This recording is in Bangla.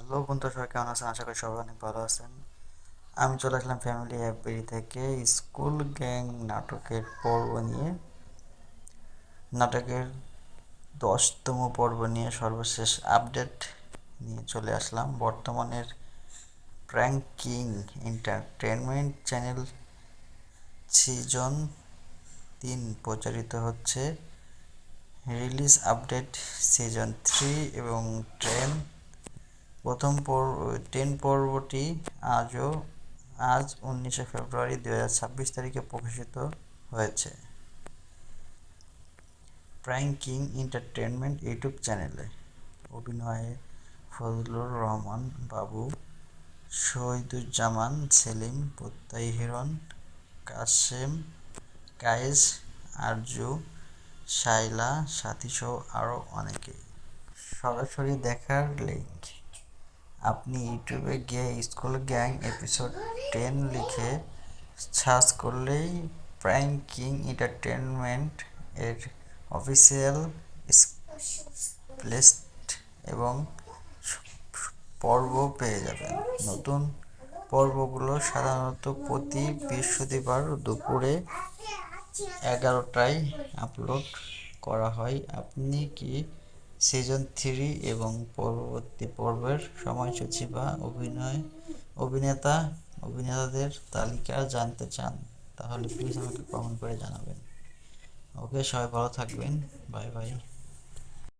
হ্যালো বন্ধুরা, সবাই কেমন আছেন? আশা করি সবাই অনেক ভালো আছেন। আমি চলে আসলাম ফ্যামিলি অ্যাপবেরি থেকে স্কুল গ্যাং নাটকের পর্ব নিয়ে। নাটকের 10তম পর্ব নিয়ে সর্বশেষ আপডেট নিয়ে চলে আসলাম। বর্তমানের prank king entertainment channel season 3 প্রচারিত হচ্ছে। রিলিজ আপডেট সিজন 3 এবং 10 প্রথম 10 পর্বটি আজ 19শে ফেব্রুয়ারি 2026 তারিখে প্রকাশিত হয়েছে প্রাইম কিং এন্টারটেনমেন্ট ইউটিউব চ্যানেলে। অভিনয়ে ফজলুর রহমান বাবু, শহীদুজ্জামান সেলিম, প্রত্যয় হিরণ, কাশেম, কায়েস, আরজু, শাইলা, সাথীসহ আরও অনেকে। সরাসরি দেখার লিঙ্ক আপনি ইউটিউবে গিয়ে স্কুল গ্যাং এপিসোড 10 লিখে সার্চ করলেই প্রাইম কিং এন্টারটেনমেন্ট এর অফিসিয়াল প্লেলিস্ট এবং পর্ব পেয়ে যাবেন। নতুন পর্বগুলো সাধারণত প্রতি বৃহস্পতিবার দুপুরে 11টায় আপলোড করা হয়। আপনি কি সিজন 3 এবং পরবর্তী পর্বের সময়সূচি বা অভিনেতাদের তালিকা জানতে চান? তাহলে প্লিজ আমাকে কমেন্ট করে জানাবেন। ওকে, সবাই ভালো থাকবেন। Bye bye.